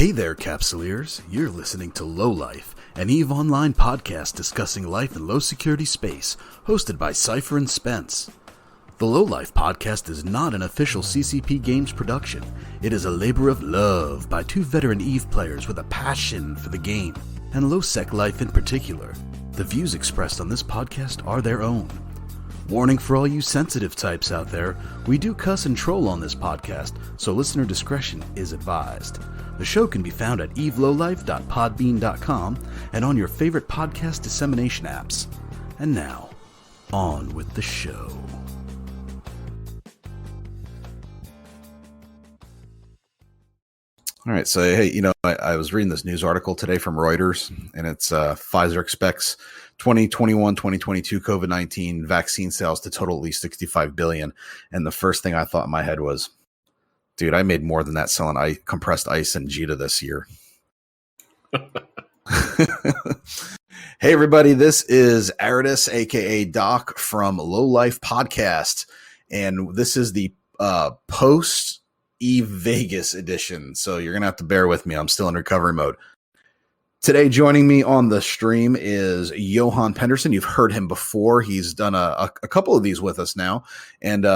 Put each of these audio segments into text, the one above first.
Hey there, Capsuleers. You're listening to Low Life, an EVE Online podcast discussing life in low-security space, hosted by Cypher and Spence. The Low Life podcast is not an official CCP Games production. It is a labor of love by two veteran EVE players with a passion for the game, and low-sec life in particular. The views expressed on this podcast are their own. Warning for all you sensitive types out there, we do cuss and troll on this podcast, so listener discretion is advised. The show can be found at evelowlife.podbean.com and on your favorite podcast dissemination apps. And now, on with the show. All right, so hey, I was reading this news article today from Reuters, and it's Pfizer expects 2021-2022 COVID-19 vaccine sales to total at least $65 billion. And the first thing I thought in my head was, dude, I made more than that selling compressed ice and Jita this year. Hey, everybody, this is Aridus, a.k.a. Doc from Low Life Podcast, and this is the post-EVE Vegas edition, so you're going to have to bear with me. I'm still in recovery mode. Today, joining me on the stream is Johan Penderson. You've heard him before. He's done a couple of these with us now. And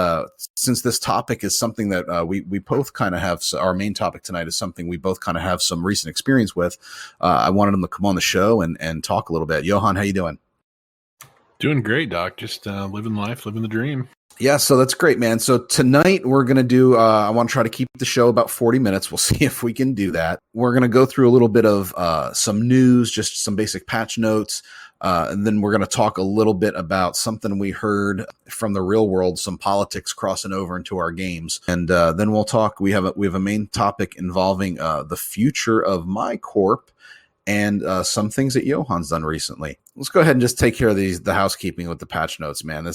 since this topic is something that we both kind of have, our main topic tonight is something we both kind of have some recent experience with, I wanted him to come on the show and talk a little bit. Johan, how you doing? Doing great, Doc. Just living life, living the dream. Yeah, so that's great, man. So tonight we're going to do, I want to try to keep the show about 40 minutes. We'll see if we can do that. We're going to go through a little bit of some news, just some basic patch notes. And then we're going to talk a little bit about something we heard from the real world, some politics crossing over into our games. And then we'll talk, we have a main topic involving the future of MyCorp and some things that Johan's done recently. Let's go ahead and just take care of the housekeeping with the patch notes, man.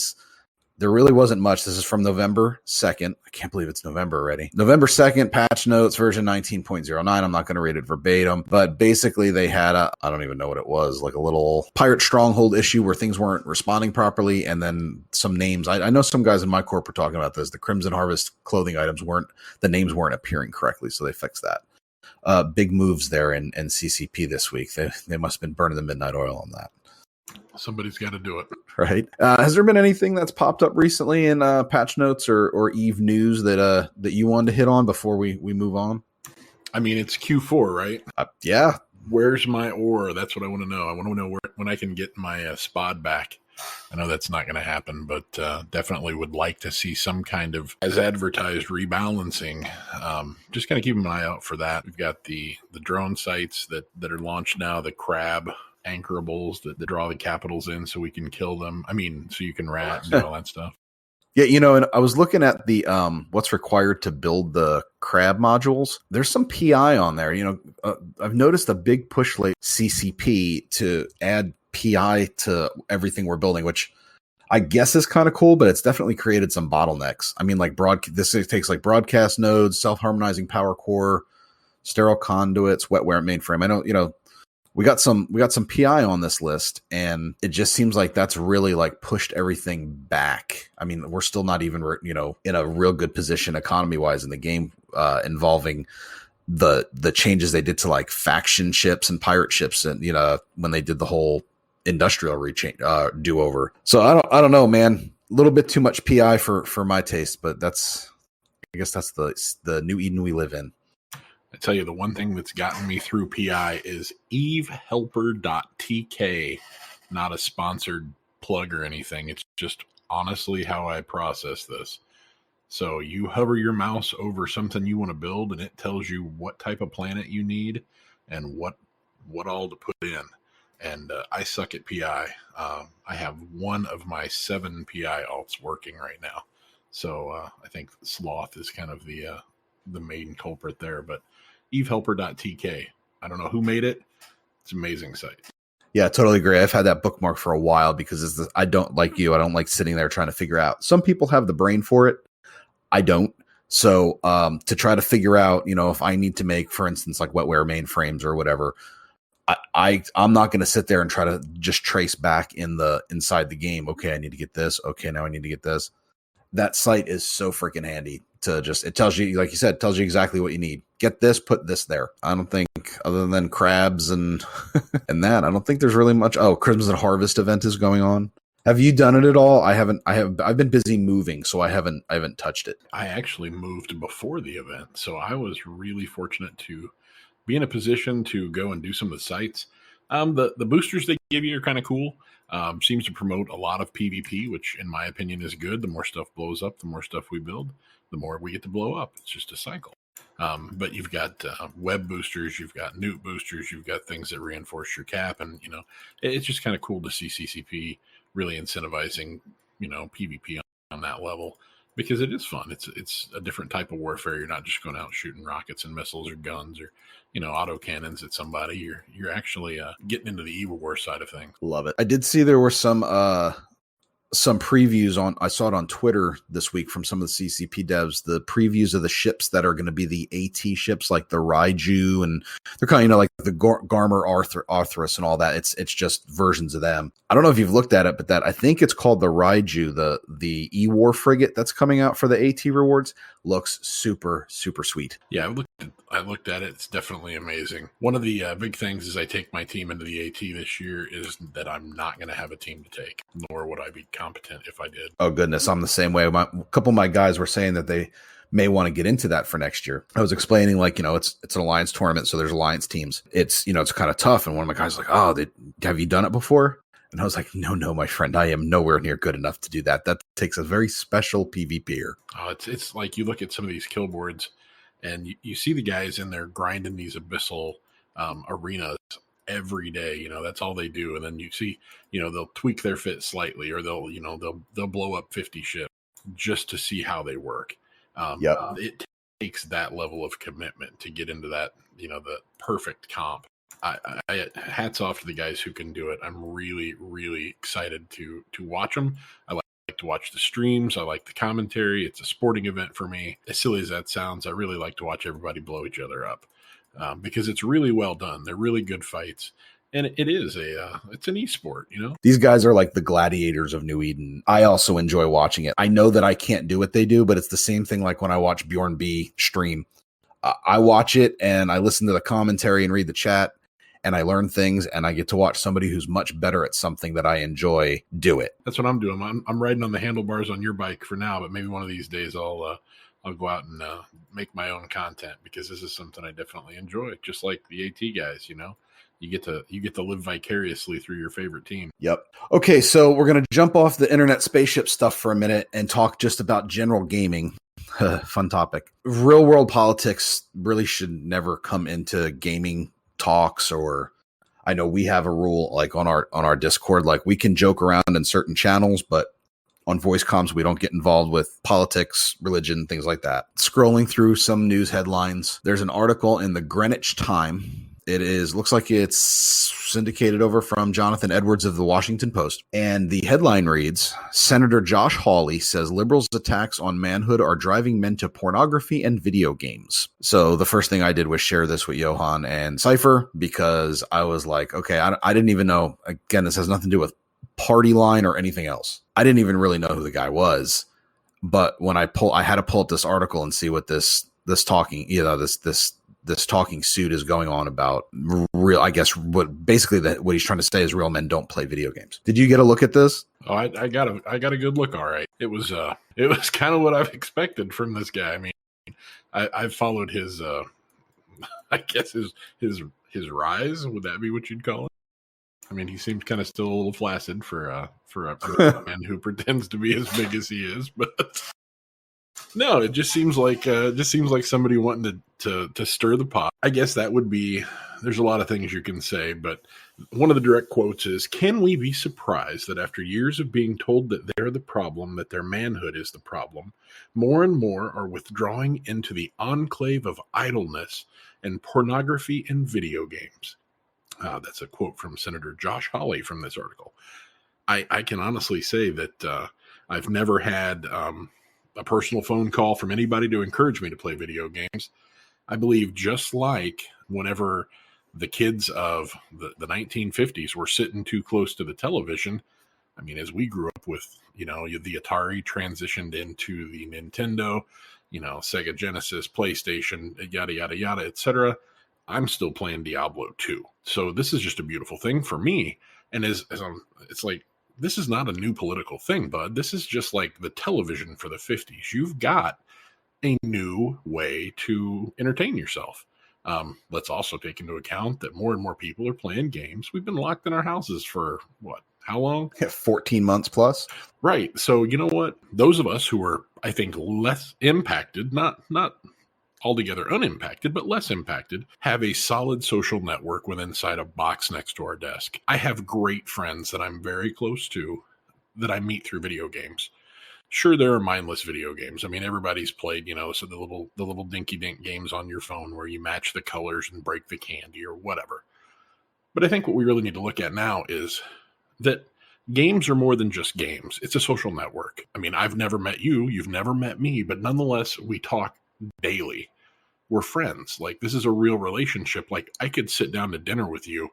There really wasn't much. This is from November 2nd. I can't believe it's November already. November 2nd, patch notes, version 19.09. I'm not going to read it verbatim, but basically they had I don't even know what it was, like a little pirate stronghold issue where things weren't responding properly. And then some names, I know some guys in MyCorp were talking about this. The Crimson Harvest clothing items the names weren't appearing correctly. So they fixed that. Big moves there in CCP this week. They must have been burning the midnight oil on that. Somebody's got to do it. Right. Has there been anything that's popped up recently in patch notes or EVE news that you wanted to hit on before we move on? I mean, it's Q4, right? Yeah. Where's my ore? That's what I want to know. I want to know when I can get my SPOD back. I know that's not going to happen, but definitely would like to see some kind of, as advertised, rebalancing. Just kind of keep an eye out for that. We've got the drone sites that are launched now, the crab anchorables that draw the capitals in so we can kill them. I mean, so you can rat and do all that stuff. Yeah, and I was looking at the what's required to build the crab modules. There's some PI on there. I've noticed a big push late CCP to add PI to everything we're building, which I guess is kind of cool, but it's definitely created some bottlenecks. I mean, like this takes like broadcast nodes, self-harmonizing power core, sterile conduits, wetware mainframe. I know, we got some PI on this list, and it just seems like that's really like pushed everything back. I mean, we're still not even, in a real good position economy wise in the game, involving the changes they did to like faction ships and pirate ships, and when they did the whole industrial do over. So I don't know, man. A little bit too much PI for my taste, but I guess that's the new Eden we live in. I tell you, the one thing that's gotten me through PI is evehelper.tk. Not a sponsored plug or anything. It's just honestly how I process this. So you hover your mouse over something you want to build, and it tells you what type of planet you need and what all to put in. And I suck at PI. I have one of my 7 PI alts working right now. So I think Sloth is kind of the main culprit there, but evehelper.tk. I don't know who made it. It's an amazing site. Yeah, totally agree. I've had that bookmark for a while because I don't like sitting there trying to figure out. Some people have the brain for it. I don't. So to try to figure out, if I need to make, for instance, like wetware mainframes or whatever, I'm not going to sit there and try to just trace back inside the game. Okay, I need to get this. Okay, now I need to get this. That site is so freaking handy to it tells you, like you said, it tells you exactly what you need. get this, put this there. I don't think, other than crabs and and that, I don't think there's really much. Oh, Crimson Harvest event is going on. Have you done it at all? I haven't. I've been busy moving, so I haven't touched it. I actually moved before the event, so I was really fortunate to be in a position to go and do some of the sites. The boosters they give you are kind of cool. Seems to promote a lot of PvP, which in my opinion is good. The more stuff blows up, the more stuff we build, the more we get to blow up. It's just a cycle. But you've got web boosters, you've got newt boosters, you've got things that reinforce your cap, and it's just kind of cool to see CCP really incentivizing PvP on that level, because it is fun. It's a different type of warfare. You're not just going out shooting rockets and missiles or guns or auto cannons at somebody. You're actually getting into the evil war side of things. Love it. I did see there were some previews I saw it on Twitter this week from some of the CCP devs, the previews of the ships that are going to be the AT ships, like the Raiju, and they're kind of like the Garmer Arthurus and all that. It's just versions of them. I don't know if you've looked at it, but I think it's called the Raiju, the E-War frigate that's coming out for the AT rewards. Looks super, super sweet. Yeah, I looked at it. It's definitely amazing. One of the big things as I take my team into the AT this year is that I'm not going to have a team to take, nor would I be competent if I did. Oh, goodness. I'm the same way. A couple of my guys were saying that they may want to get into that for next year. I was explaining, it's an alliance tournament, so there's alliance teams. It's, it's kind of tough. And one of my guys was like, oh, have you done it before? And I was like, no, my friend, I am nowhere near good enough to do that. That takes a very special PvPer. Oh, it's like you look at some of these kill boards and you see the guys in there grinding these abyssal arenas every day. That's all they do. And then you see, they'll tweak their fit slightly, or they'll blow up 50 ships just to see how they work. It takes that level of commitment to get into that, the perfect comp. I hats off to the guys who can do it. I'm really, really excited to watch them. I like to watch the streams. I like the commentary. It's a sporting event for me. As silly as that sounds, I really like to watch everybody blow each other up because it's really well done. They're really good fights. And it is it's an esport, These guys are like the gladiators of New Eden. I also enjoy watching it. I know that I can't do what they do, but it's the same thing like when I watch Bjorn B stream. I watch it and I listen to the commentary and read the chat, and I learn things, and I get to watch somebody who's much better at something that I enjoy do it. That's what I'm doing. I'm riding on the handlebars on your bike for now, but maybe one of these days I'll go out and make my own content, because this is something I definitely enjoy. Just like the AT guys, you get to live vicariously through your favorite team. Yep. Okay, so we're gonna jump off the internet spaceship stuff for a minute and talk just about general gaming. Fun topic. Real world politics really should never come into gaming talks. Or I know we have a rule like on our Discord, like we can joke around in certain channels, but on voice comms we don't get involved with politics, religion, things like that. Scrolling through some news headlines, there's an article in the Greenwich Time. Looks like it's syndicated over from Jonathan Edwards of the Washington Post. And the headline reads, Senator Josh Hawley says liberals' attacks on manhood are driving men to pornography and video games. So the first thing I did was share this with Johan and Cypher, because I was like, okay, I didn't even know. Again, this has nothing to do with Party Line or anything else. I didn't even really know who the guy was. But when I had to pull up this article and see what this talking suit is going on about. Real, I guess what he's trying to say is real men don't play video games. Did you get a look at this? Oh, I got a good look. All right. It was kind of what I've expected from this guy. I mean, I've followed his, I guess his rise. Would that be what you'd call it? I mean, he seemed kind of still a little flaccid for a man who pretends to be as big as he is, but no, it just seems like somebody wanting to stir the pot. I guess that would be. There's a lot of things you can say, but one of the direct quotes is, "Can we be surprised that after years of being told that they're the problem, that their manhood is the problem, more and more are withdrawing into the enclave of idleness and pornography and video games?" That's a quote from Senator Josh Hawley from this article. I can honestly say that I've never had a personal phone call from anybody to encourage me to play video games. I believe just like whenever the kids of the 1950s were sitting too close to the television, I mean, as we grew up with, the Atari transitioned into the Nintendo, Sega Genesis, PlayStation, yada, yada, yada, etc., I'm still playing Diablo 2. So this is just a beautiful thing for me. And it's like, this is not a new political thing, bud. This is just like the television for the 50s. You've got a new way to entertain yourself. Let's also take into account that more and more people are playing games. We've been locked in our houses for how long? 14 months plus. Right. So you know what? Those of us who are, I think, less impacted, not altogether unimpacted, but less impacted, have a solid social network within inside a box next to our desk. I have great friends that I'm very close to that I meet through video games. Sure, there are mindless video games. I mean, everybody's played, so the little dinky dink games on your phone where you match the colors and break the candy or whatever. But I think what we really need to look at now is that games are more than just games. It's a social network. I mean, I've never met you. You've never met me. But nonetheless, we talk daily. We're friends. Like, this is a real relationship. Like, I could sit down to dinner with you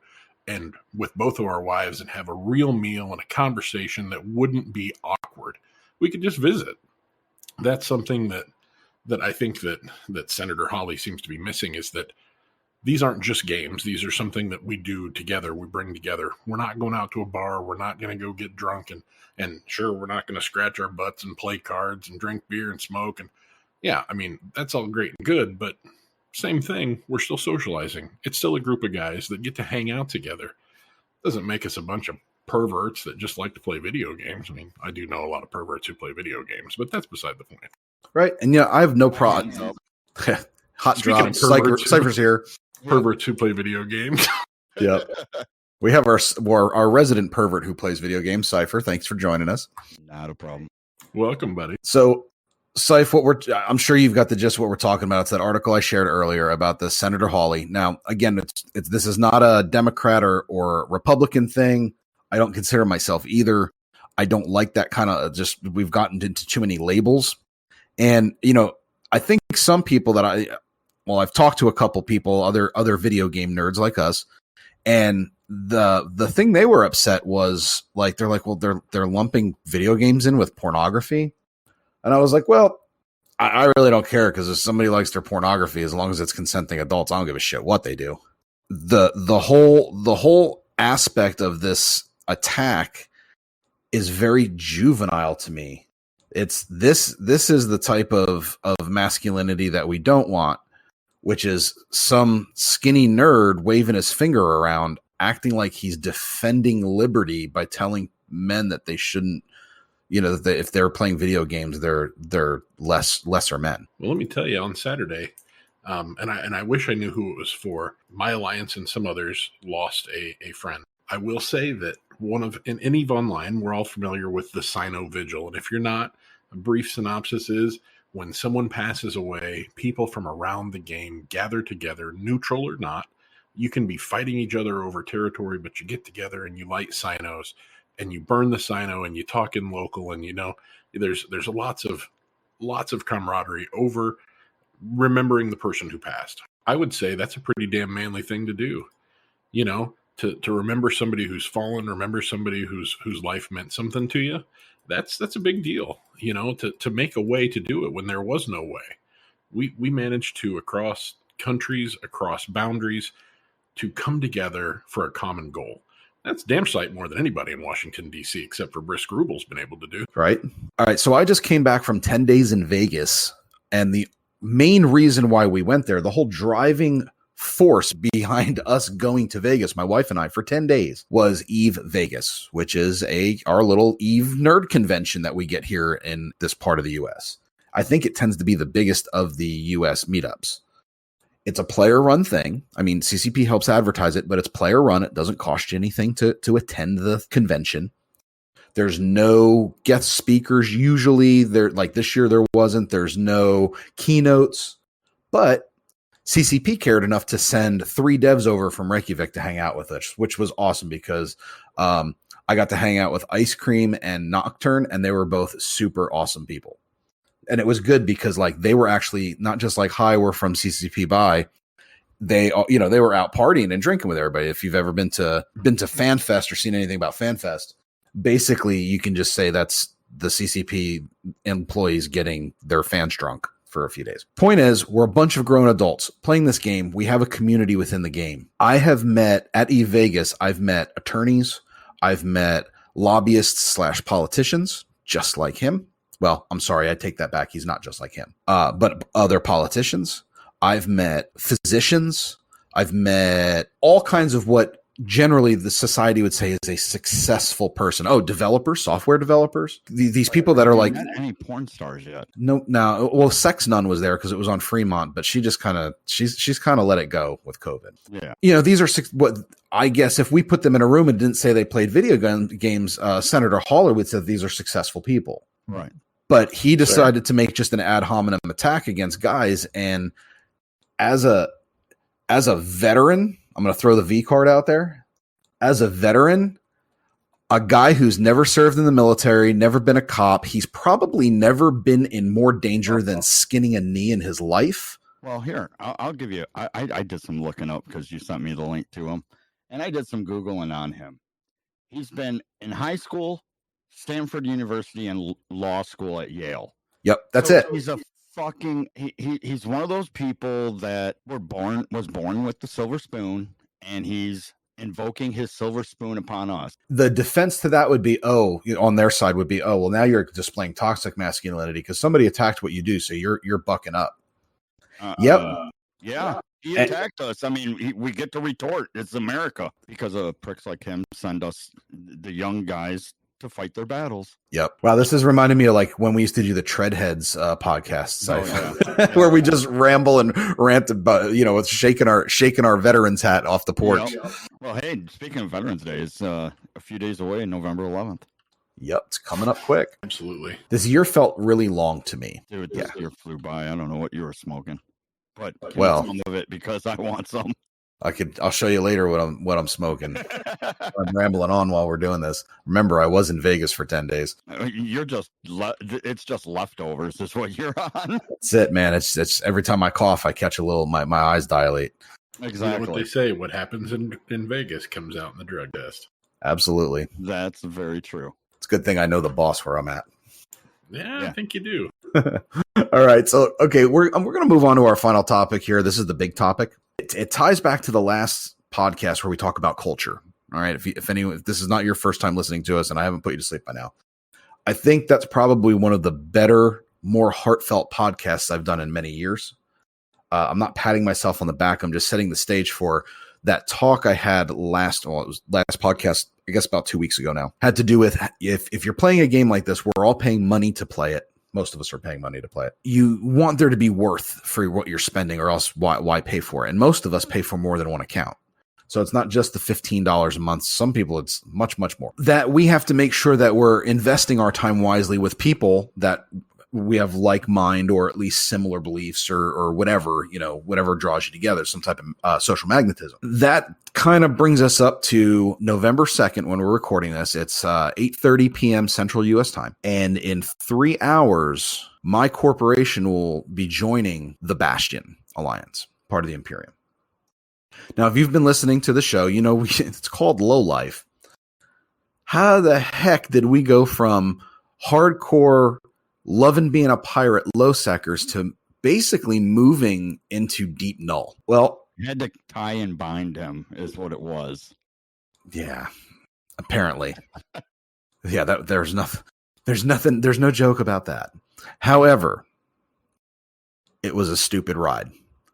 and with both of our wives and have a real meal and a conversation that wouldn't be awkward. We could just visit. That's something that I think that Senator Hawley seems to be missing, is that these aren't just games. These are something that we do together. We bring together. We're not going out to a bar. We're not going to go get drunk. And sure, we're not going to scratch our butts and play cards and drink beer and smoke. And yeah, I mean, that's all great and good, but same thing. We're still socializing. It's still a group of guys that get to hang out together. Doesn't make us a bunch of perverts that just like to play video games. I mean, I do know a lot of perverts who play video games, but that's beside the point. Right. And I have no problem. Hot drop. Cypher's here. Perverts who play video games. Yep. We have our resident pervert who plays video games, Cypher. Thanks for joining us. Not a problem. Welcome, buddy. So, Cypher, I'm sure you've got the gist of what we're talking about. It's that article I shared earlier about the Senator Hawley. Now, again, this is not a Democrat or Republican thing. I don't consider myself either. I don't like that kind of we've gotten into too many labels. And, I think some people that I've talked to a couple people, other video game nerds like us, and the thing they were upset was like, they're like, well, they're lumping video games in with pornography. And I was like, well, I really don't care, because if somebody likes their pornography, as long as it's consenting adults, I don't give a shit what they do. The whole aspect of this attack is very juvenile to me. It's this is the type of masculinity that we don't want, which is some skinny nerd waving his finger around, acting like he's defending liberty by telling men that they shouldn't, that if they're playing video games, they're lesser men. Well, let me tell you, on Saturday, and I wish I knew who it was for. My alliance and some others lost a friend. I will say that in EVE Online, we're all familiar with the Sino Vigil. And if you're not, a brief synopsis is, when someone passes away, people from around the game gather together, neutral or not. You can be fighting each other over territory, but you get together and you light Sinos and you burn the Sino and you talk in local, and there's lots of camaraderie over remembering the person who passed. I would say that's a pretty damn manly thing to do. To remember somebody who's fallen, remember somebody whose life meant something to you. That's a big deal, to make a way to do it when there was no way. We managed to, across countries, across boundaries, to come together for a common goal. That's damn sight more than anybody in Washington, D.C., except for Brisk Rubel's been able to do. Right. All right. So I just came back from 10 days in Vegas, and the main reason why we went there, the whole driving force behind us going to Vegas, my wife and I, for 10 days, was EVE Vegas, which is our little EVE nerd convention that we get here in this part of the U.S. I think it tends to be the biggest of the U.S. meetups. It's a player-run thing. I mean, CCP helps advertise it, but it's player-run. It doesn't cost you anything to attend the convention. There's no guest speakers usually. Like this year there wasn't. There's no keynotes. But CCP cared enough to send 3 devs over from Reykjavik to hang out with us, which was awesome, because I got to hang out with Ice Cream and Nocturne, and they were both super awesome people. And it was good because they were actually not just like, hi, we're from CCP by. They were out partying and drinking with everybody. If you've ever been to FanFest or seen anything about FanFest, basically you can just say that's the CCP employees getting their fans drunk for a few days. Point is, we're a bunch of grown adults playing this game. We have a community within the game. I have met at eVegas, I've met attorneys, I've met lobbyists / politicians, just like him. Well, I'm sorry, I take that back. He's not just like him. But other politicians. I've met physicians. I've met all kinds of what generally the society would say is a successful person. Oh, developers, software developers. These people that are like, not any porn stars yet. No, well, Sex Nun was there because it was on Fremont, but she just kind of she's kind of let it go with COVID. Yeah, you know, these are what I guess if we put them in a room and didn't say they played video games, Senator Haller would say these are successful people, right? But he decided to make just an ad hominem attack against guys, and as a veteran, I'm going to throw the V card out there. As a veteran, a guy who's never served in the military, never been a cop, he's probably never been in more danger than skinning a knee in his life. Well, here, I'll give you, I did some looking up because you sent me the link to him, and I did some Googling on him. He's been in high school, Stanford University, and law school at Yale. Yep, that's it. He's a fucking, he's one of those people that was born with the silver spoon, and he's invoking his silver spoon upon us. The defense to that would be, on their side would be, well, now you're displaying toxic masculinity because somebody attacked what you do, so you're bucking up. Yep. Yeah, he attacked us. I mean, we get to retort. It's America because of pricks like him send us the young guys to fight their battles. Yep. Wow, this is reminding me of like when we used to do the Treadheads podcasts, where we just ramble and rant about, with shaking our veterans hat off the porch. Yep. Well, hey, speaking of Veterans Day, it's a few days away, November 11th. Yep, it's coming up quick. Absolutely. This year felt really long to me. Dude, this year flew by. I don't know what you were smoking, but some of it because I want some. I'll show you later what I'm smoking. I'm rambling on while we're doing this. Remember, I was in Vegas for 10 days. It's just leftovers is what you're on. That's it, man. It's every time I cough, I catch a little, my eyes dilate. Exactly. You know what they say, what happens in Vegas comes out in the drug test. Absolutely. That's very true. It's a good thing I know the boss where I'm at. Yeah. I think you do. All right. So, okay, we're going to move on to our final topic here. This is the big topic. It ties back to the last podcast where we talk about culture. All right. If this is not your first time listening to us and I haven't put you to sleep by now, I think that's probably one of the better, more heartfelt podcasts I've done in many years. I'm not patting myself on the back. I'm just setting the stage for that talk I had last podcast, I guess about 2 weeks ago now, had to do with if you're playing a game like this, we're all paying money to play it. Most of us are paying money to play it. You want there to be worth for what you're spending, or else why pay for it? And most of us pay for more than one account. So it's not just the $15 a month. Some people, it's much, much more. That we have to make sure that we're investing our time wisely with people that we have like mind or at least similar beliefs or whatever, whatever draws you together, some type of social magnetism. That kind of brings us up to November 2nd when we're recording this. It's 8:30 p.m. Central U.S. time. And in 3 hours, my corporation will be joining the Bastion Alliance, part of the Imperium. Now, if you've been listening to the show, it's called Low Life. How the heck did we go from hardcore loving being a pirate low seckers to basically moving into deep null? Well, you had to tie and bind him is what it was. Yeah, apparently. Yeah, there's no joke about that. However, it was a stupid ride.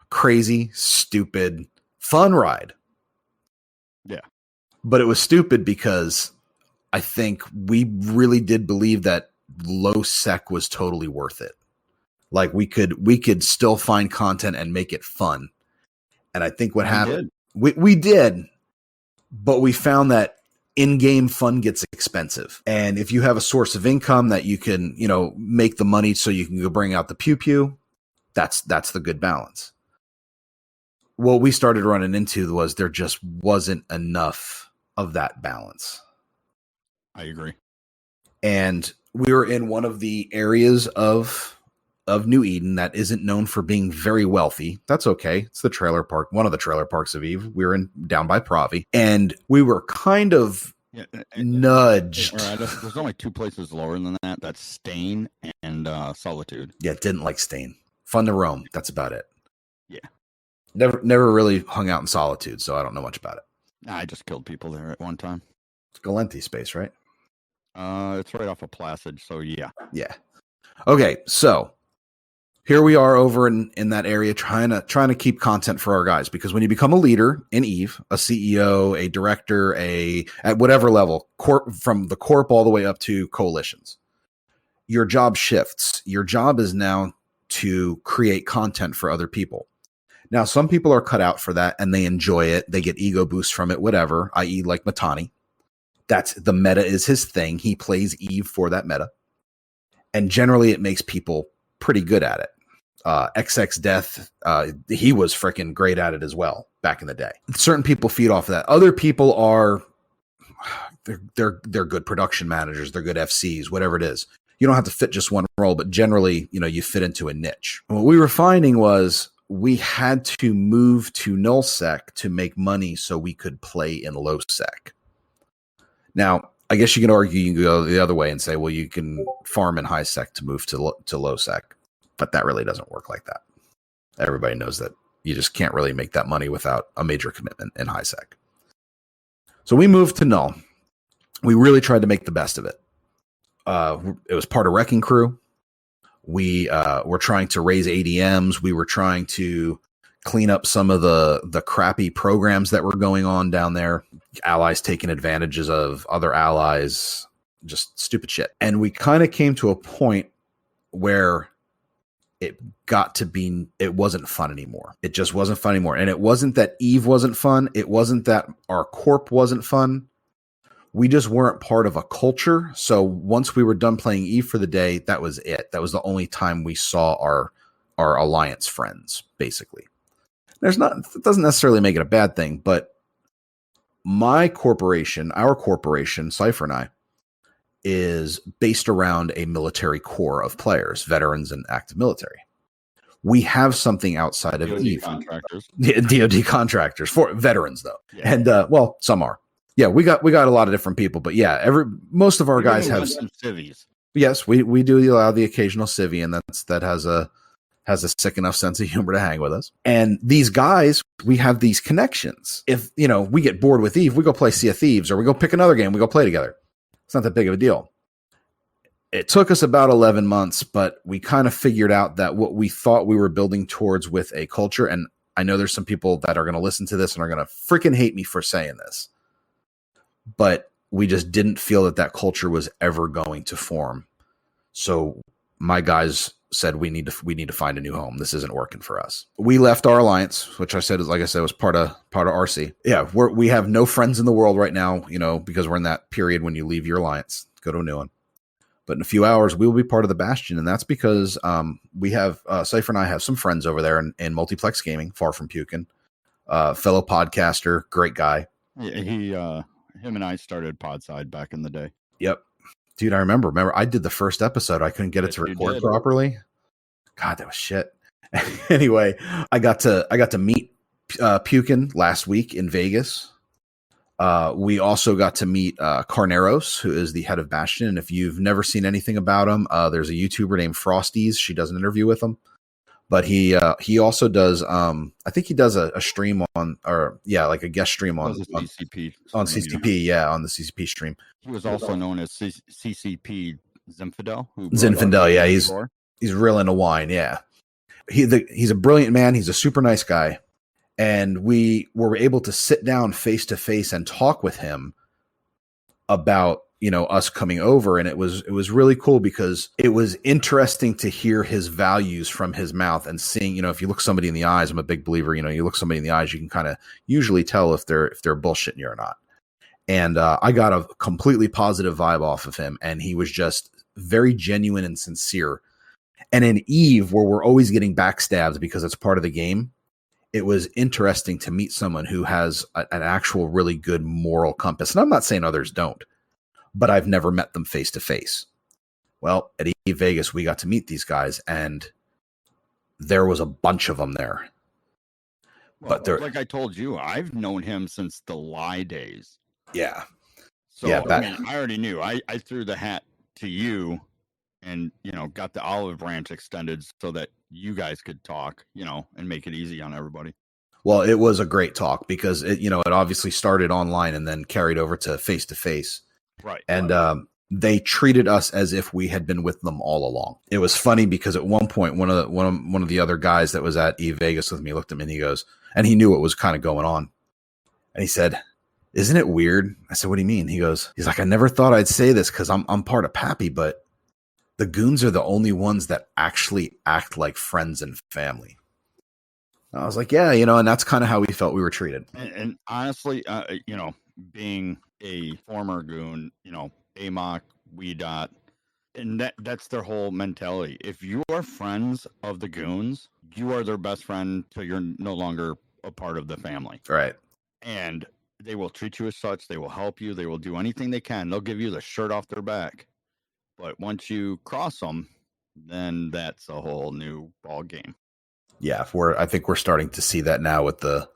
Crazy, stupid, fun ride. Yeah. But it was stupid because I think we really did believe that low sec was totally worth it. Like we could still find content and make it fun. And I think what happened, we did, but we found that in-game fun gets expensive. And if you have a source of income that you can, make the money so you can go bring out the pew, that's the good balance. What we started running into was there just wasn't enough of that balance. I agree. And we were in one of the areas of New Eden that isn't known for being very wealthy. That's okay. It's the trailer park, one of the trailer parks of Eve. We were down by Pravi, and we were kind of nudged. There's only 2 places lower than that. That's Stain and Solitude. Yeah, didn't like Stain. Fun to roam. That's about it. Yeah. Never really hung out in solitude, so I don't know much about it. Nah, I just killed people there at one time. It's Galenti space, right? It's right off of Placid, so yeah. Yeah. Okay, so here we are over in that area trying to keep content for our guys, because when you become a leader in EVE, a CEO, a director, at whatever level, from the corp all the way up to coalitions, your job shifts. Your job is now to create content for other people. Now, some people are cut out for that and they enjoy it. They get ego boosts from it, whatever, i.e. like Matani. That's the meta is his thing. He plays EVE for that meta. And generally it makes people pretty good at it. XX Death, he was freaking great at it as well back in the day. Certain people feed off of that. Other people are, they're good production managers. They're good FCs, whatever it is. You don't have to fit just one role, but generally, you fit into a niche. And what we were finding was we had to move to nullsec to make money so we could play in low sec. Now, I guess you can argue, you can go the other way and say, well, you can farm in high sec to move to low sec, but that really doesn't work like that. Everybody knows that you just can't really make that money without a major commitment in high sec. So we moved to null. We really tried to make the best of it. It was part of Wrecking Crew. We were trying to raise ADMs. We were trying to clean up some of the crappy programs that were going on down there. Allies taking advantages of other allies, just stupid shit. And we kind of came to a point where it got to be, it wasn't fun anymore. It just wasn't fun anymore. And it wasn't that EVE wasn't fun. It wasn't that our corp wasn't fun. We just weren't part of a culture. So once we were done playing EVE for the day, that was it. That was the only time we saw our alliance friends, basically. It doesn't necessarily make it a bad thing, but our corporation, Cypher and I, is based around a military core of players, veterans and active military. We have something outside of DoD EVE. contractors. DoD contractors for veterans, though. Yeah. And, well, some are. Yeah, we got a lot of different people, but yeah, most of our guys have civvies. Yes, we do allow the occasional civvy, and that has a sick enough sense of humor to hang with us. And these guys, we have these connections. If we get bored with EVE, we go play Sea of Thieves, or we go pick another game, we go play together. It's not that big of a deal. It took us about 11 months, but we kind of figured out that what we thought we were building towards with a culture, and I know there's some people that are going to listen to this and are going to freaking hate me for saying this, but we just didn't feel that culture was ever going to form. So my guys said we need to find a new home. This isn't working for us. We left our alliance, which was part of RC. Yeah, we have no friends in the world right now, because we're in that period when you leave your alliance, go to a new one. But in a few hours, we will be part of the Bastion, and that's because we have Cypher and I have some friends over there in Multiplex Gaming, far from Pukin, fellow podcaster, great guy. Yeah, him and I started Podside back in the day. Yep. Dude, I remember I did the first episode. I couldn't get it to record properly. God, that was shit. Anyway, I got to meet Pukin last week in Vegas. We also got to meet Carneros, who is the head of Bastion. And if you've never seen anything about him, there's a YouTuber named Frosties. She does an interview with him. But he also does I think he does a stream like a guest stream on CCP on CCP, on the CCP stream. He was also known as CCP Zinfandel. Zinfandel, yeah, he's real into wine, yeah. He's a brilliant man. He's a super nice guy, and we were able to sit down face to face and talk with him about us coming over, and it was really cool because it was interesting to hear his values from his mouth and seeing, if you look somebody in the eyes, I'm a big believer, you look somebody in the eyes, you can kind of usually tell if they're bullshitting you or not. And I got a completely positive vibe off of him, and he was just very genuine and sincere. And in EVE, where we're always getting backstabbed because it's part of the game, it was interesting to meet someone who has an actual really good moral compass. And I'm not saying others don't, but I've never met them face to face. Well, at EVE Vegas, we got to meet these guys, and there was a bunch of them there. Well, but like I told you, I've known him since the Lie days. Yeah. So yeah, I already knew. I threw the hat to you and, got the olive branch extended so that you guys could talk, and make it easy on everybody. Well, it was a great talk because it obviously started online and then carried over to face to face. Right. And they treated us as if we had been with them all along. It was funny because at one point, one of the other guys that was at Vegas with me looked at me and he goes, and he knew what was kind of going on. And he said, "Isn't it weird?" I said, "What do you mean?" He's like, "I never thought I'd say this because I'm part of Pappy, but the goons are the only ones that actually act like friends and family." I was like, yeah, and that's kind of how we felt we were treated. And honestly, being a former goon, AMOC, WeDot, and that's their whole mentality. If you are friends of the goons, you are their best friend till you're no longer a part of the family. Right. And they will treat you as such. They will help you. They will do anything they can. They'll give you the shirt off their back. But once you cross them, then that's a whole new ball game. Yeah, I think we're starting to see that now with the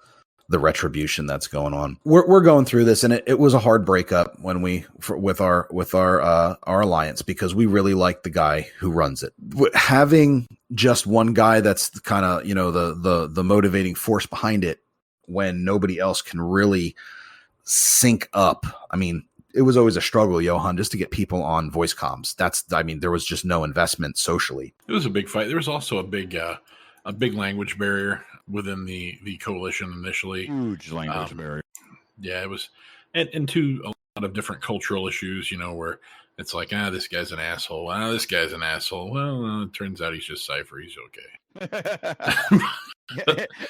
retribution that's going on. We're going through this, and it was a hard breakup when with our alliance because we really like the guy who runs it. Having just one guy that's kind of the motivating force behind it when nobody else can really sync up. I mean, it was always a struggle, Johan, just to get people on voice comms. There was just no investment socially. It was a big fight. There was also a big language barrier within the coalition initially. Huge language barrier. Yeah, it was, and to a lot of different cultural issues, where it's like, this guy's an asshole. This guy's an asshole. Well, it turns out he's just Cypher. He's okay.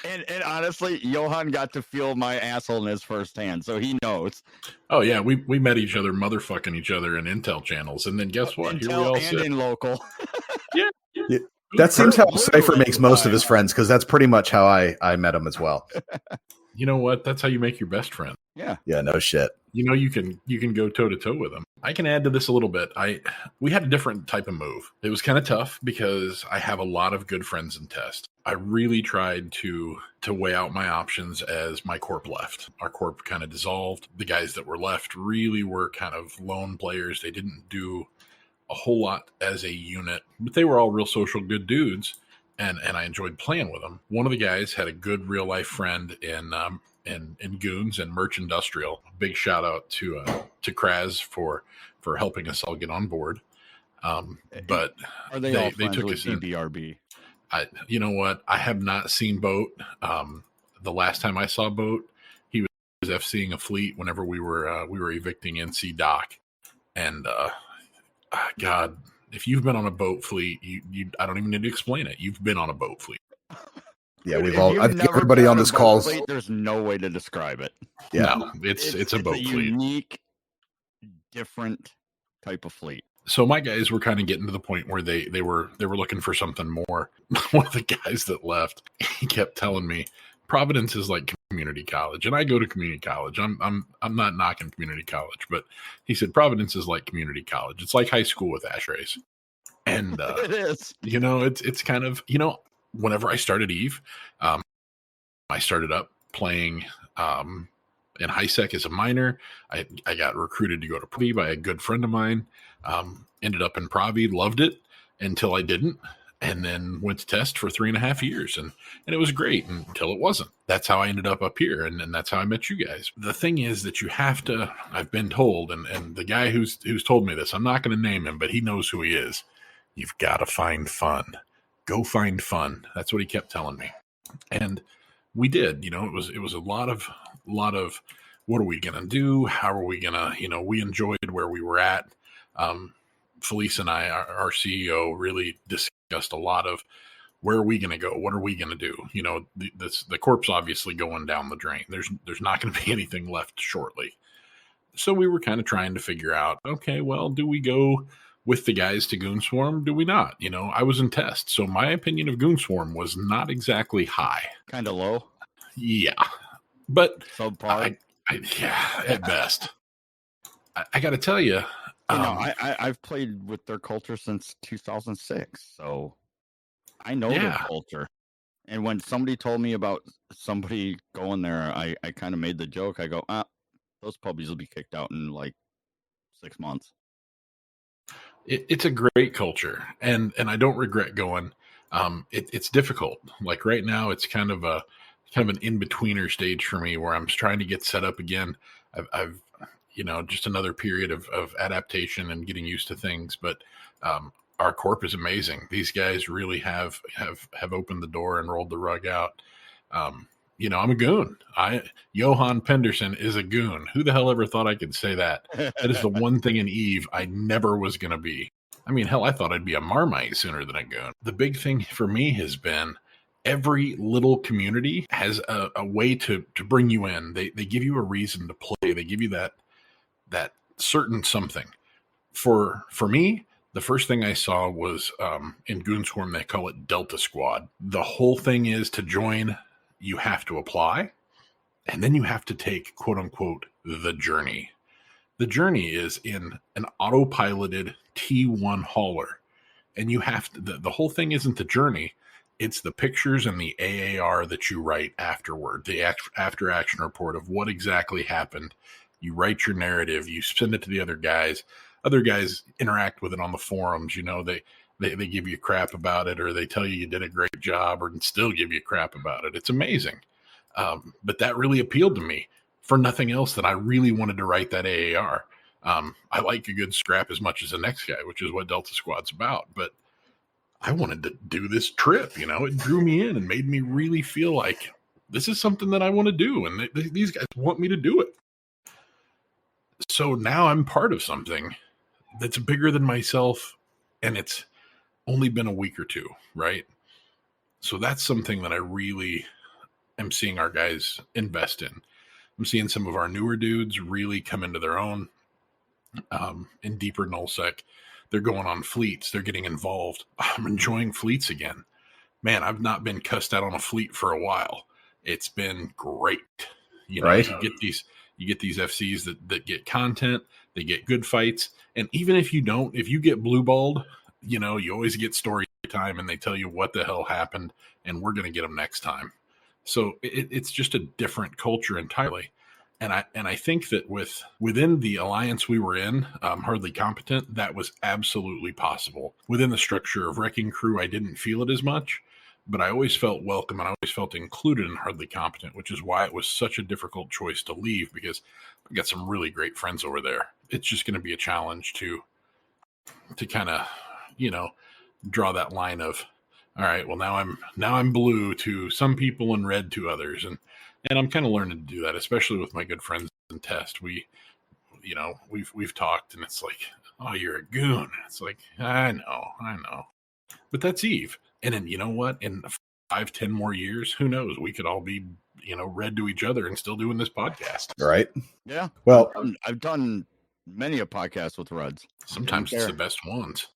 and honestly, Johan got to feel my assholeness firsthand, so he knows. Oh yeah, we met each other, motherfucking each other in Intel channels, and then guess what? Intel Here we all and sit. in local. Yeah. That seems how Cypher makes most of his friends, because that's pretty much how I met him as well. You know what? That's how you make your best friend. Yeah. Yeah, no shit. You can go toe to toe with them. I can add to this a little bit. We had a different type of move. It was kind of tough because I have a lot of good friends in test. I really tried to weigh out my options as my corp left. Our corp kind of dissolved. The guys that were left really were kind of lone players. They didn't do a whole lot as a unit, but they were all real social good dudes, and I enjoyed playing with them. One of the guys had a good real life friend in Goons and Merch Industrial. Big shout out to Kraz for helping us all get on board. But are they all they took with us in. BRB? You know what? I have not seen Boat. The last time I saw Boat, he was FCing a fleet whenever we were evicting NC Doc, and God, if you've been on a boat fleet, you I don't even need to explain it. You've been on a boat fleet. Yeah, I think everybody on this call. There's no way to describe it. Yeah, no, it's a boat fleet. Unique, different type of fleet. So my guys were kind of getting to the point where they were looking for something more. One of the guys that left, he kept telling me, Providence is like community college, and I go to community college. I'm not knocking community college, but he said Providence is like community college. It's like high school with ashtrays, and it is. It's kind of whenever I started Eve, I started up playing in HiSec as a minor. I got recruited to go to Pravi by a good friend of mine. Ended up in Pravi, loved it until I didn't. And then went to test for 3.5 years, and it was great until it wasn't. That's how I ended up here, and that's how I met you guys. The thing is that you have to, I've been told, and the guy who's told me this, I'm not going to name him, but he knows who he is. You've got to find fun. Go find fun. That's what he kept telling me. And we did. It was a lot of what are we going to do? How are we going to, we enjoyed where we were at. Felice and I, our CEO, really discussed a lot of where are we going to go? What are we going to do? The corp's obviously going down the drain. There's not going to be anything left shortly. So we were kind of trying to figure out, okay, well, do we go with the guys to Goonswarm? Do we not? I was in test. So my opinion of Goonswarm was not exactly high. Kind of low? Yeah. But subpar? Yeah, at best. I got to tell you, I've played with their culture since 2006, so I know their culture. And when somebody told me about somebody going there, I kind of made the joke. I go, those puppies will be kicked out in like 6 months. It's a great culture, and I don't regret going. It's difficult. Like right now, it's kind of an in betweener stage for me where I'm trying to get set up again. I've just another period of adaptation and getting used to things, but our corp is amazing. These guys really have opened the door and rolled the rug out. I'm a goon. Johan Penderson is a goon. Who the hell ever thought I could say that? That is the one thing in Eve I never was going to be. I mean, hell, I thought I'd be a Marmite sooner than a goon. The big thing for me has been every little community has a way to bring you in. They give you a reason to play. They give you that certain something. For me, the first thing I saw was in Goonswarm, they call it Delta Squad. The whole thing is to join, you have to apply, and then you have to take, quote unquote, the journey. The journey is in an autopiloted T1 hauler, and you have to, the whole thing isn't the journey. It's the pictures and the AAR that you write afterward, the after action report of what exactly happened. You write your narrative, you send it to the other guys. Other guys interact with it on the forums. They give you crap about it, or they tell you did a great job, or still give you crap about it. It's amazing. But that really appealed to me. For nothing else, that I really wanted to write that AAR. I like a good scrap as much as the next guy, which is what Delta Squad's about. But I wanted to do this trip. It drew me in and made me really feel like this is something that I want to do. And these guys want me to do it. So now I'm part of something that's bigger than myself. And it's only been a week or two, right? So that's something that I really am seeing our guys invest in. I'm seeing some of our newer dudes really come into their own in deeper nullsec. They're going on fleets. They're getting involved. I'm enjoying fleets again. Man, I've not been cussed out on a fleet for a while. It's been great. Right. You get these FCs that get content, they get good fights. And even if you get blue balled, you always get story time and they tell you what the hell happened and we're going to get them next time. So it's just a different culture entirely. And I think that within the alliance we were in, Hardly Competent, that was absolutely possible. Within the structure of Wrecking Crew, I didn't feel it as much, but I always felt welcome and I always felt included in Hardly Competent, which is why it was such a difficult choice to leave, because I've got some really great friends over there. It's just going to be a challenge to kind of, draw that line of, all right, well, now I'm blue to some people and red to others. And I'm kind of learning to do that, especially with my good friends in Test. We've talked and it's like, oh, you're a goon. It's like, I know. But that's Eve. And then, you know what? In 5-10 more years, who knows? We could all be, red to each other and still doing this podcast. Right. Yeah. Well, I've done many a podcast with Reds. Sometimes it's the best ones.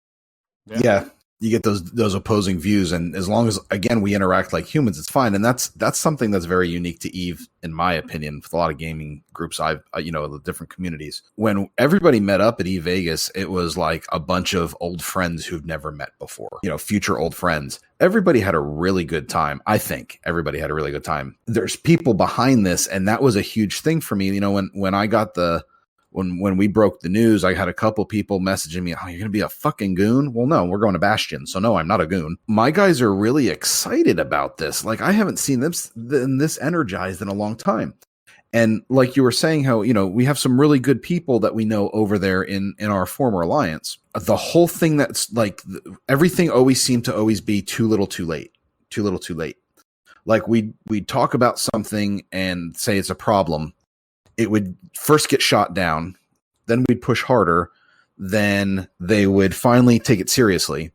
Yeah. You get those opposing views, and as long as, again, we interact like humans, it's fine. And that's something that's very unique to Eve, in my opinion, with a lot of gaming groups the different communities. When everybody met up at Eve Vegas, it was like a bunch of old friends who've never met before, future old friends. Everybody had a really good time. I think everybody had a really good time. There's people behind this, and that was a huge thing for me. When I got when we broke the news, I had a couple people messaging me, oh, you're going to be a fucking goon? Well, no, we're going to Bastion. So no, I'm not a goon. My guys are really excited about this. Like, I haven't seen this energized in a long time. And like you were saying, how, we have some really good people that we know over there in our former alliance. The whole thing that's like, everything always seemed to always be too little, too late. Too little, too late. Like we'd talk about something and say it's a problem. It would first get shot down, then we'd push harder, then they would finally take it seriously.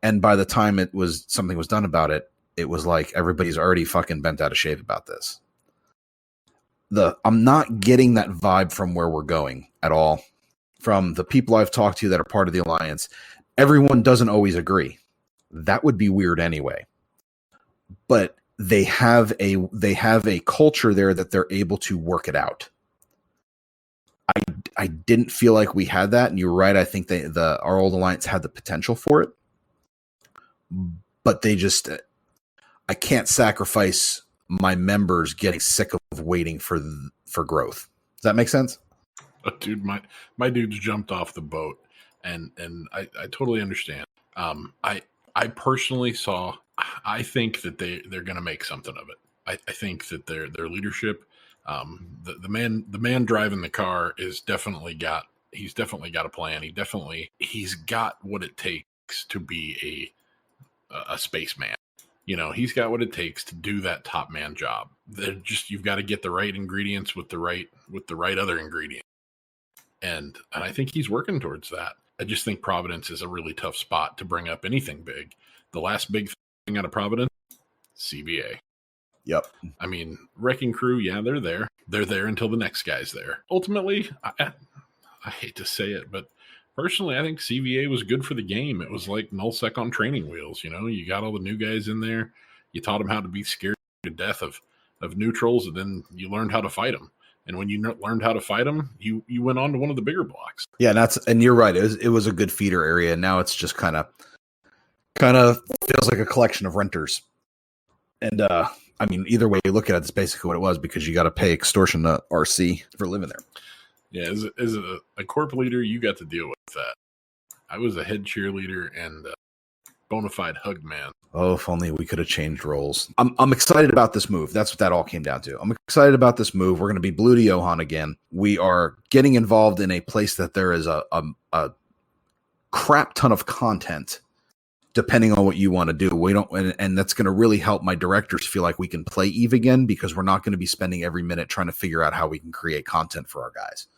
And by the time something was done about it, it was like everybody's already fucking bent out of shape about this. I'm not getting that vibe from where we're going at all. From the people I've talked to that are part of the alliance, everyone doesn't always agree. That would be weird anyway. But they have a culture there that they're able to work it out. I didn't feel like we had that, and you're right. I think our old alliance had the potential for it, but I can't sacrifice my members getting sick of waiting for growth. Does that make sense? Dude, my dudes jumped off the boat and I totally understand. I personally saw. I think that they're going to make something of it. I think that their leadership, the man driving the car is definitely got. He's definitely got a plan. He's got what it takes to be a spaceman. You know, he's got what it takes to do that top man job. You've got to get the right ingredients with the right other ingredients. And I think he's working towards that. I just think Providence is a really tough spot to bring up anything big. The last big thing out of Providence, CVA. Yep. I mean, Wrecking Crew, yeah, they're there. They're there until the next guy's there. Ultimately, I hate to say it, but personally, I think CVA was good for the game. It was like nullsec on training wheels. You know, you got all the new guys in there. You taught them how to be scared to death of neutrals, and then you learned how to fight them. And when you learned how to fight them, you went on to one of the bigger blocks. Yeah, and you're right. It was a good feeder area. And now it's just kind of feels like a collection of renters. And I mean, either way you look at it, it's basically what it was, because you got to pay extortion to RC for living there. Yeah, as a corp leader, you got to deal with that. I was a head cheerleader and bona fide hug man. Oh, if only we could have changed roles. I'm excited about this move. That's what that all came down to. I'm excited about this move. We're going to be Blue to Johan again. We are getting involved in a place that there is a crap ton of content, depending on what you want to do. We don't, and that's going to really help my directors feel like we can play Eve again, because we're not going to be spending every minute trying to figure out how we can create content for our guys.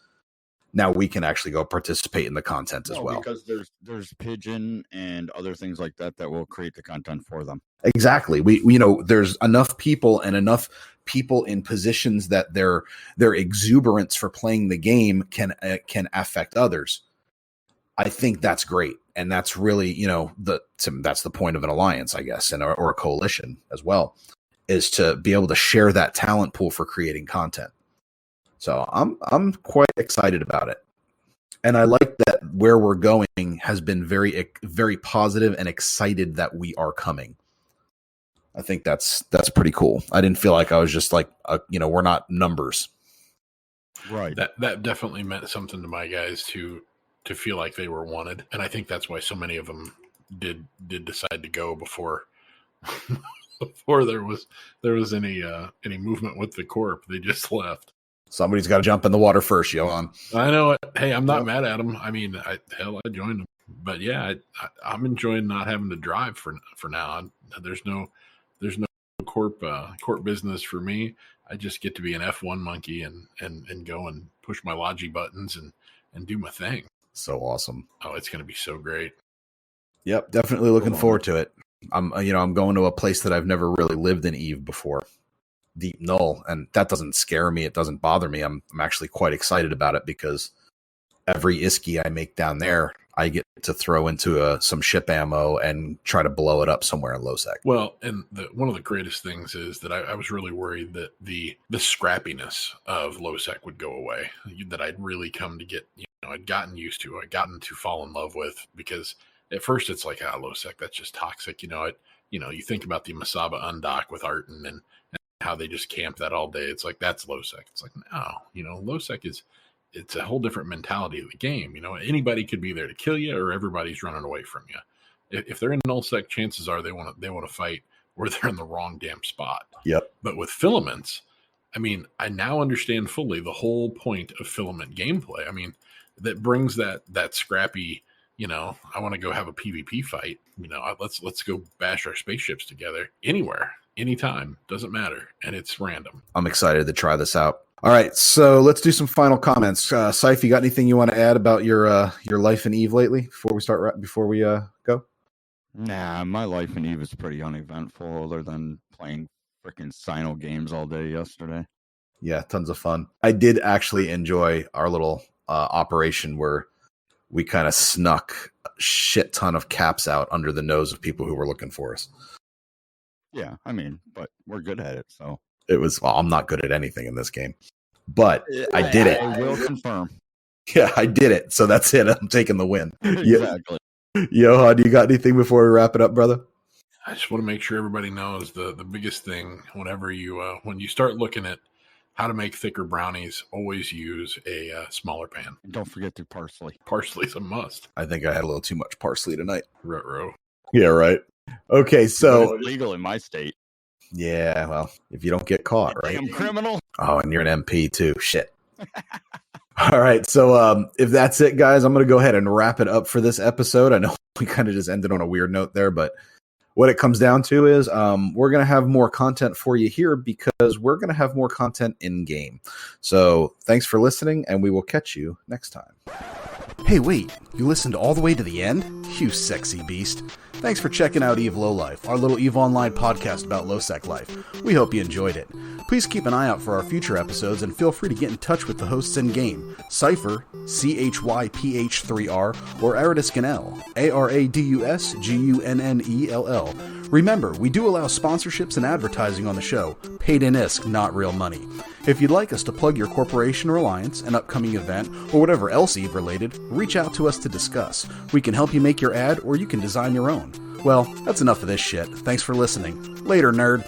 Now we can actually go participate in the content as well. Because there's Pigeon and other things like that will create the content for them. Exactly. We there's enough people in positions that their exuberance for playing the game can affect others. I think that's great, and that's really that's the point of an alliance, I guess, or a coalition as well, is to be able to share that talent pool for creating content. So I'm quite excited about it. And I like that where we're going has been very, very positive, and excited that we are coming. I think that's pretty cool. I didn't feel like I was just like, we're not numbers. Right. That definitely meant something to my guys to feel like they were wanted. And I think that's why so many of them did decide to go before there was any movement with the corp. They just left. Somebody's got to jump in the water first, Johan. I know it. Hey, I'm not mad at them. I mean, I joined them, but yeah, I'm enjoying not having to drive for now. There's no corp business for me. I just get to be an F1 monkey and go and push my Logi buttons and do my thing. So awesome. Oh, it's going to be so great. Yep, definitely looking forward to it. I'm going to a place that I've never really lived in Eve before. Deep Null, and that doesn't scare me. It doesn't bother me. I'm actually quite excited about it, because every Iski I make down there, I get to throw into some ship ammo and try to blow it up somewhere in Losec. Well, and one of the greatest things is that I was really worried that the scrappiness of Losec would go away, that I'd really come to get, I'd gotten used to, I'd gotten to fall in love with, because at first it's like, Losec, that's just toxic. You think about the Masaba undock with Arton and how they just camp that all day. It's like, that's Losec. It's like, no, Losec it's a whole different mentality of the game. Anybody could be there to kill you, or everybody's running away from you. If they're in nullsec, chances are they want to fight, or they're in the wrong damn spot. Yep. But with filaments, I mean, I now understand fully the whole point of filament gameplay. I mean, that brings that scrappy, I want to go have a PvP fight. Let's go bash our spaceships together anywhere, anytime, doesn't matter, and it's random. I'm excited to try this out. All right, so let's do some final comments. Syph, you got anything you want to add about your life in Eve lately before we go? Nah, my life in Eve is pretty uneventful, other than playing freaking Sino games all day yesterday. Yeah, tons of fun. I did actually enjoy our little operation where we kind of snuck a shit ton of caps out under the nose of people who were looking for us. Yeah, I mean, but we're good at it, so. It was, I'm not good at anything in this game, but I did it. I will confirm. Yeah, I did it. So that's it. I'm taking the win. Exactly. Johan, do you got anything before we wrap it up, brother? I just want to make sure everybody knows the biggest thing whenever you when you start looking at How to make thicker brownies, always use a smaller pan. And don't forget the parsley. Parsley's a must. I think I had a little too much parsley tonight. Ruh-roh. Yeah, right. Okay, But so it's legal in my state. yeah, well, if you don't get caught, right? Damn criminal. Oh, and you're an MP too. Shit. All right, so if that's it, guys, I'm going to go ahead and wrap it up for this episode. I know we kind of just ended on a weird note there, but what it comes down to is we're going to have more content for you here because we're going to have more content in game. So thanks for listening, and we will catch you next time. Hey, wait, you listened all the way to the end? You sexy beast. Thanks for checking out Eve Lowlife, our little EVE Online podcast about low-sec life. We hope you enjoyed it. Please keep an eye out for our future episodes and feel free to get in touch with the hosts in-game, Cypher, CHYPH3R, or Aradusgunnell, ARADUSGUNNELL. Remember, we do allow sponsorships and advertising on the show, paid in ISK, not real money. If you'd like us to plug your corporation or alliance, an upcoming event, or whatever else EVE related, reach out to us to discuss. We can help you make your ad, or you can design your own. Well, that's enough of this shit. Thanks for listening. Later, nerd.